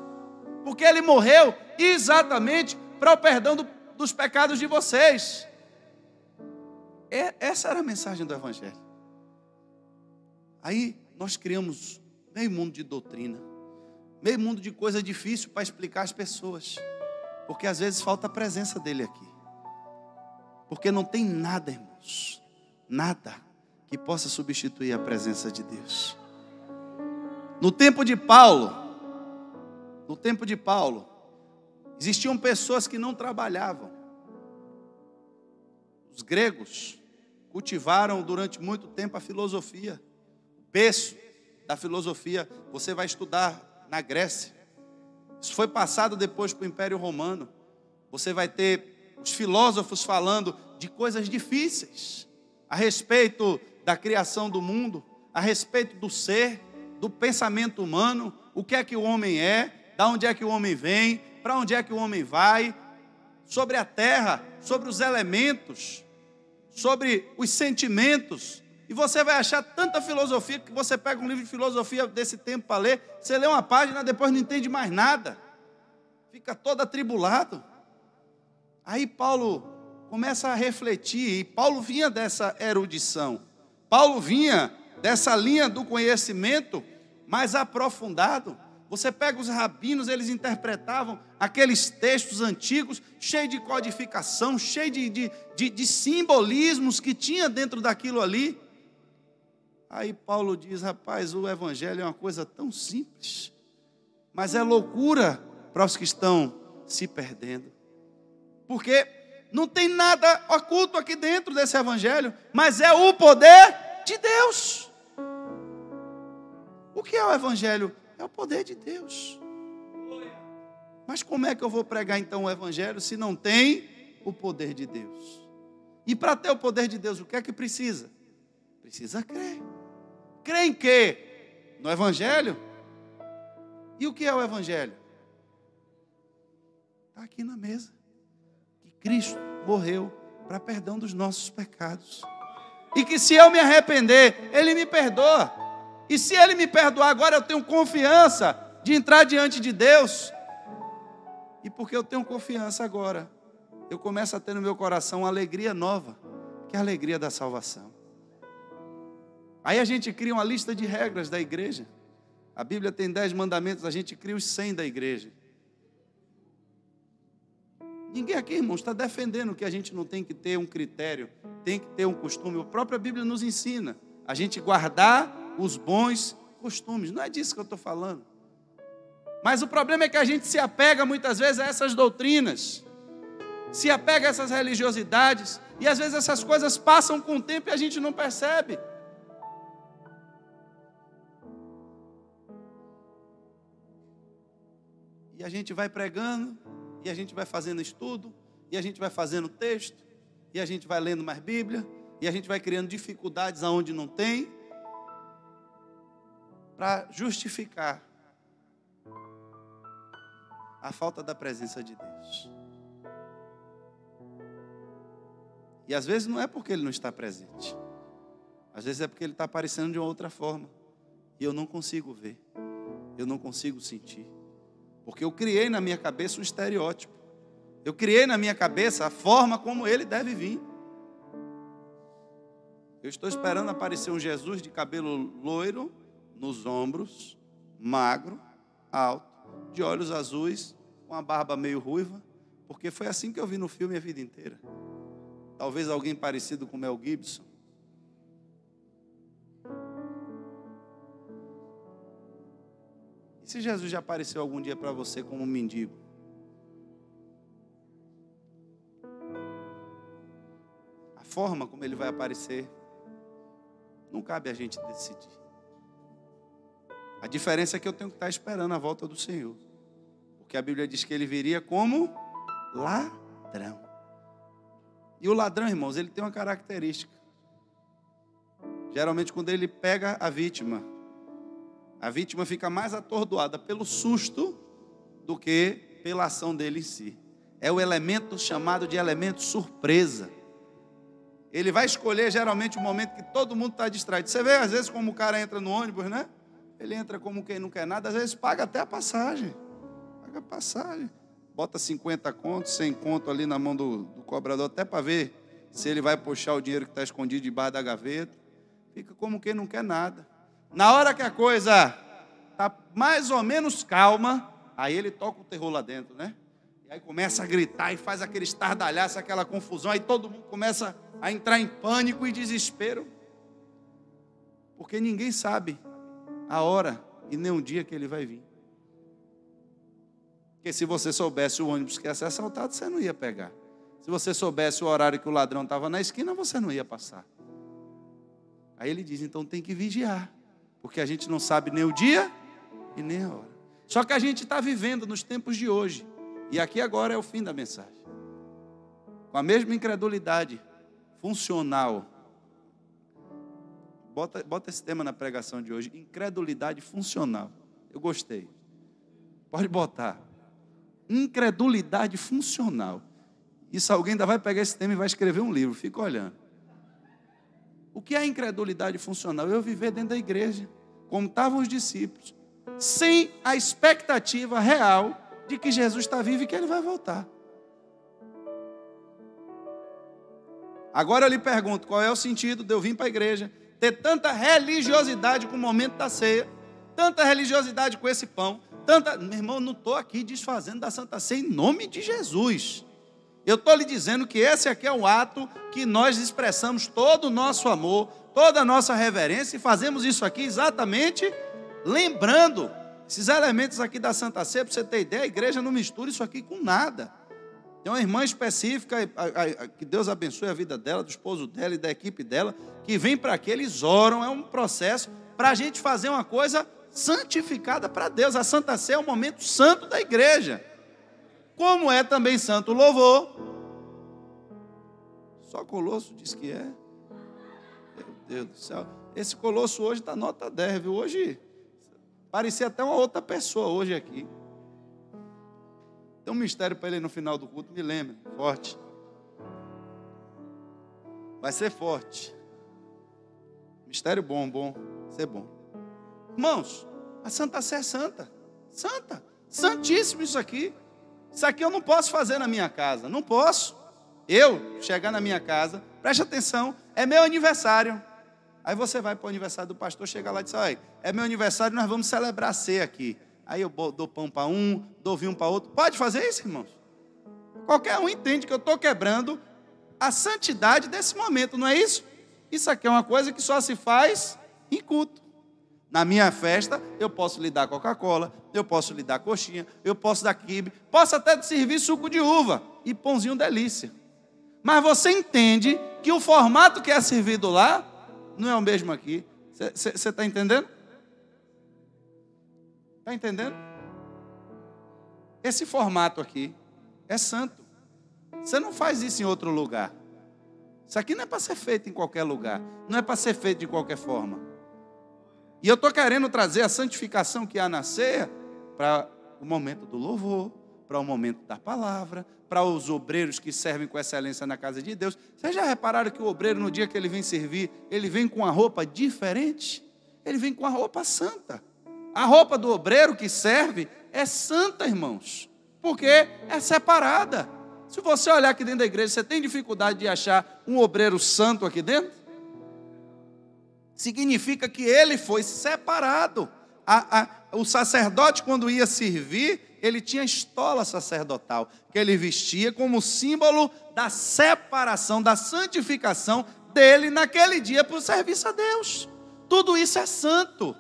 Porque ele morreu exatamente para o perdão dos pecados de vocês. Essa era a mensagem do evangelho. Aí nós criamos meio mundo de doutrina, meio mundo de coisa difícil para explicar às pessoas, porque às vezes falta a presença dele aqui. Porque não tem nada, irmãos, nada que possa substituir a presença de Deus. No tempo de Paulo, existiam pessoas que não trabalhavam. Os gregos cultivaram durante muito tempo a filosofia. O berço da filosofia você vai estudar na Grécia. Isso foi passado depois para o Império Romano. Você vai ter os filósofos falando de coisas difíceis a respeito da criação do mundo, a respeito do ser, do pensamento humano, o que é que o homem é, de onde é que o homem vem, para onde é que o homem vai, sobre a terra, sobre os elementos, sobre os sentimentos. E você vai achar tanta filosofia que você pega um livro de filosofia desse tempo para ler, você lê uma página, depois não entende mais nada, fica todo atribulado. Aí Paulo começa a refletir, e Paulo vinha dessa erudição, Paulo vinha dessa linha do conhecimento mais aprofundado. Você pega os rabinos, eles interpretavam aqueles textos antigos, cheios de codificação, cheios de simbolismos que tinha dentro daquilo ali. Aí Paulo diz, rapaz, o evangelho é uma coisa tão simples, mas é loucura para os que estão se perdendo. Porque não tem nada oculto aqui dentro desse evangelho, mas é o poder de Deus. O que é o evangelho? É o poder de Deus. Mas como é que eu vou pregar então o evangelho se não tem o poder de Deus? E para ter o poder de Deus, o que é que precisa? Precisa crer. Crer em quê? No evangelho? E o que é o evangelho? Está aqui na mesa. Que Cristo morreu para perdão dos nossos pecados. E que se eu me arrepender, Ele me perdoa. E se Ele me perdoar agora, eu tenho confiança de entrar diante de Deus. E porque eu tenho confiança agora, eu começo a ter no meu coração uma alegria nova, que é a alegria da salvação. Aí a gente cria uma lista de regras da igreja. A Bíblia tem 10 mandamentos, a gente cria os 100 da igreja. Ninguém aqui, irmãos, está defendendo que a gente não tem que ter um critério, tem que ter um costume. A própria Bíblia nos ensina a gente guardar os bons costumes. Não é disso que eu estou falando. Mas o problema é que a gente se apega muitas vezes a essas doutrinas, se apega a essas religiosidades, e às vezes essas coisas passam com o tempo e a gente não percebe. E a gente vai pregando, E a gente vai fazendo estudo, e a gente vai fazendo texto, e a gente vai lendo mais Bíblia, e a gente vai criando dificuldades aonde não tem, para justificar a falta da presença de Deus. E às vezes não é porque Ele não está presente. Às vezes é porque Ele está aparecendo de uma outra forma. E eu não consigo ver. Eu não consigo sentir. Porque eu criei na minha cabeça um estereótipo. Eu criei na minha cabeça a forma como Ele deve vir. Eu estou esperando aparecer um Jesus de cabelo loiro, nos ombros, magro, alto, de olhos azuis, com a barba meio ruiva, porque foi assim que eu vi no filme a vida inteira. Talvez alguém parecido com Mel Gibson. E se Jesus já apareceu algum dia para você como um mendigo? A forma como Ele vai aparecer, não cabe a gente decidir. A diferença é que eu tenho que estar esperando a volta do Senhor. Porque a Bíblia diz que Ele viria como ladrão. E o ladrão, irmãos, ele tem uma característica. Geralmente quando ele pega a vítima fica mais atordoada pelo susto do que pela ação dele em si. É o elemento chamado de elemento surpresa. Ele vai escolher geralmente o momento que todo mundo está distraído. Você vê às vezes como o cara entra no ônibus, né? Ele entra como quem não quer nada, às vezes paga até a passagem. Paga a passagem. Bota 50 contos, 100 conto ali na mão do cobrador, até para ver se ele vai puxar o dinheiro que está escondido debaixo da gaveta. Fica como quem não quer nada. Na hora que a coisa está mais ou menos calma, aí ele toca o terror lá dentro, né? E aí começa a gritar e faz aquele estardalhaço, aquela confusão, aí todo mundo começa a entrar em pânico e desespero. Porque ninguém sabe a hora e nem o dia que ele vai vir. Porque se você soubesse o ônibus que ia ser assaltado, você não ia pegar. Se você soubesse o horário que o ladrão estava na esquina, você não ia passar. Aí ele diz, então tem que vigiar. Porque a gente não sabe nem o dia e nem a hora. Só que a gente está vivendo nos tempos de hoje. E aqui agora é o fim da mensagem. Com a mesma incredulidade funcional. Bota esse tema na pregação de hoje. Incredulidade funcional. Eu gostei. Pode botar. Incredulidade funcional. Isso alguém ainda vai pegar esse tema e vai escrever um livro. Fica olhando. O que é incredulidade funcional? Eu viver dentro da igreja, como estavam os discípulos, sem a expectativa real de que Jesus está vivo e que Ele vai voltar. Agora eu lhe pergunto, qual é o sentido de eu vir para a igreja, ter tanta religiosidade com o momento da ceia, tanta religiosidade com esse pão, meu irmão, eu não estou aqui desfazendo da Santa Ceia em nome de Jesus. Eu estou lhe dizendo que esse aqui é um ato que nós expressamos todo o nosso amor, toda a nossa reverência, e fazemos isso aqui exatamente lembrando esses elementos aqui da Santa Ceia. Para você ter ideia, a igreja não mistura isso aqui com nada. Tem uma irmã específica, que Deus abençoe a vida dela, do esposo dela e da equipe dela, que vem para aqui, eles oram, é um processo para a gente fazer uma coisa santificada para Deus. A Santa Ceia é um momento santo da igreja. Como é também santo o louvor. Só Colosso diz que é. Meu Deus do céu. Esse Colosso hoje está nota 10, viu? Hoje parecia até uma outra pessoa hoje aqui. Tem um mistério para ele no final do culto, me lembra. Forte. Vai ser forte. Mistério bom, vai ser bom. Irmãos, a Santa Sé é santa. Santa. Santíssimo isso aqui. Isso aqui eu não posso fazer na minha casa. Não posso. Eu chegar na minha casa, preste atenção, é meu aniversário. Aí você vai para o aniversário do pastor, chega lá e diz, olha, é meu aniversário, nós vamos celebrar a ceia aqui. Aí eu dou pão para um, dou vinho para outro. Pode fazer isso, irmãos? Qualquer um entende que eu estou quebrando a santidade desse momento, não é isso? Isso aqui é uma coisa que só se faz em culto. Na minha festa, eu posso lhe dar Coca-Cola, eu posso lhe dar coxinha, eu posso dar quibe, posso até te servir suco de uva e pãozinho delícia. Mas você entende que o formato que é servido lá não é o mesmo aqui. Você está entendendo? Está entendendo? Esse formato aqui é santo. Você não faz isso em outro lugar. Isso aqui não é para ser feito em qualquer lugar. Não é para ser feito de qualquer forma. E eu estou querendo trazer a santificação que há na ceia para o momento do louvor, para o momento da palavra, para os obreiros que servem com excelência na casa de Deus. Vocês já repararam que o obreiro, no dia que ele vem servir, ele vem com uma roupa diferente? Ele vem com a roupa santa. A roupa do obreiro que serve é santa, irmãos, porque é separada. Se você olhar aqui dentro da igreja, você tem dificuldade de achar um obreiro santo aqui dentro? Significa que ele foi separado. O sacerdote, quando ia servir, ele tinha estola sacerdotal, que ele vestia como símbolo da separação, da santificação dele naquele dia para o serviço a Deus. Tudo isso é santo.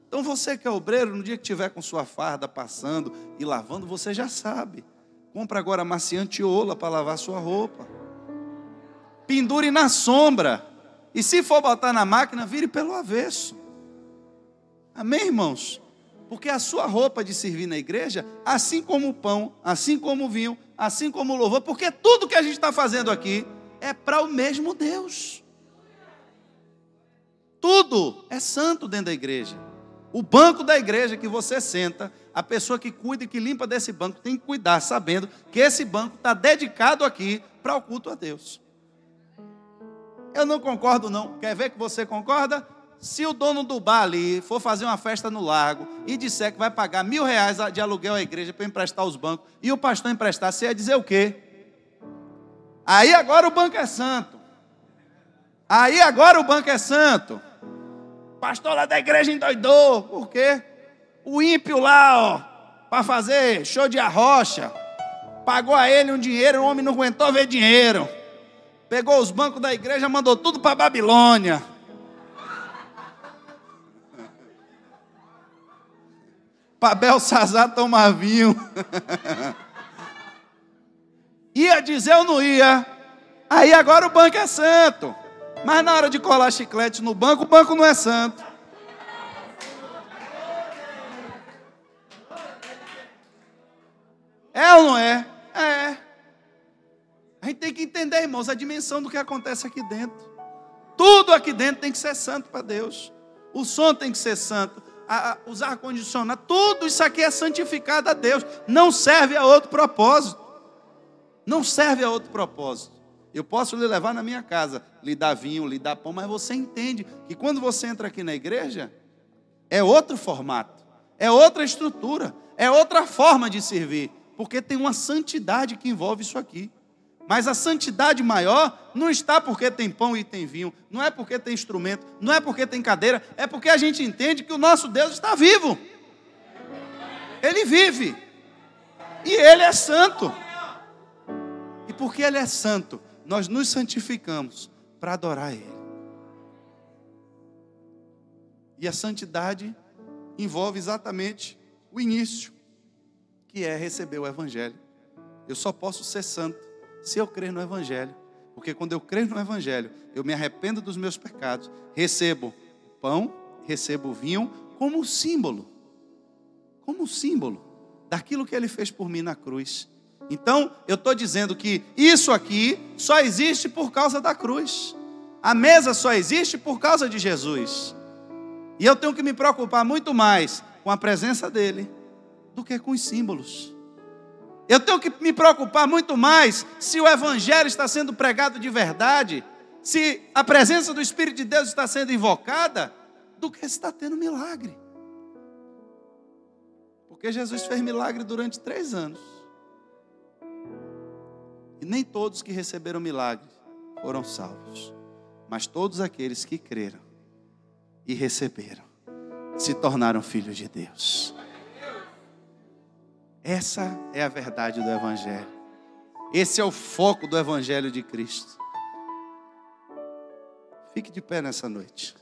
Então você que é obreiro, no dia que estiver com sua farda passando e lavando, você já sabe. Compra agora amaciante ola para lavar sua roupa. Pendure na sombra. E se for botar na máquina, vire pelo avesso. Amém, irmãos? Porque a sua roupa de servir na igreja, assim como o pão, assim como o vinho, assim como o louvor, porque tudo que a gente está fazendo aqui é para o mesmo Deus. Tudo é santo dentro da igreja. O banco da igreja que você senta, a pessoa que cuida e que limpa desse banco tem que cuidar, sabendo que esse banco está dedicado aqui para o culto a Deus. Eu não concordo não. Quer ver que você concorda? Se o dono do bar ali for fazer uma festa no lago e disser que vai pagar R$1.000 de aluguel à igreja para emprestar os bancos, e o pastor emprestar, você ia dizer o quê? Aí agora o banco é santo. Aí agora o banco é santo. O pastor lá da igreja endoidou. Por quê? O ímpio lá, ó, para fazer show de arrocha, pagou a ele um dinheiro, o homem não aguentou ver dinheiro. Pegou os bancos da igreja, mandou tudo para Babilônia. Para Belsazar tomar vinho. Ia dizer ou não ia? Aí agora o banco é santo. Mas na hora de colar chiclete no banco, o banco não é santo. É ou não é? É. A gente tem que entender, irmãos, a dimensão do que acontece aqui dentro. Tudo aqui dentro tem que ser santo para Deus. O som tem que ser santo. Os ar-condicionados, tudo isso aqui é santificado a Deus. Não serve a outro propósito. Não serve a outro propósito. Eu posso lhe levar na minha casa, lhe dar vinho, lhe dar pão, mas você entende que quando você entra aqui na igreja, é outro formato, é outra estrutura, é outra forma de servir, porque tem uma santidade que envolve isso aqui. Mas a santidade maior não está porque tem pão e tem vinho, não é porque tem instrumento, não é porque tem cadeira, é porque a gente entende que o nosso Deus está vivo. Ele vive. E Ele é santo. E porque Ele é santo, nós nos santificamos para adorar Ele. E a santidade envolve exatamente o início, que é receber o Evangelho. Eu só posso ser santo se eu crer no Evangelho. Porque quando eu creio no Evangelho, eu me arrependo dos meus pecados, recebo o pão, recebo o vinho como símbolo daquilo que Ele fez por mim na cruz. Então, eu estou dizendo que isso aqui só existe por causa da cruz. A mesa só existe por causa de Jesus. E eu tenho que me preocupar muito mais com a presença dEle do que com os símbolos. Eu tenho que me preocupar muito mais se o Evangelho está sendo pregado de verdade, se a presença do Espírito de Deus está sendo invocada, do que se está tendo milagre. Porque Jesus fez milagre durante 3 anos. E nem todos que receberam milagre foram salvos. Mas todos aqueles que creram e receberam se tornaram filhos de Deus. Essa é a verdade do Evangelho. Esse é o foco do Evangelho de Cristo. Fique de pé nessa noite.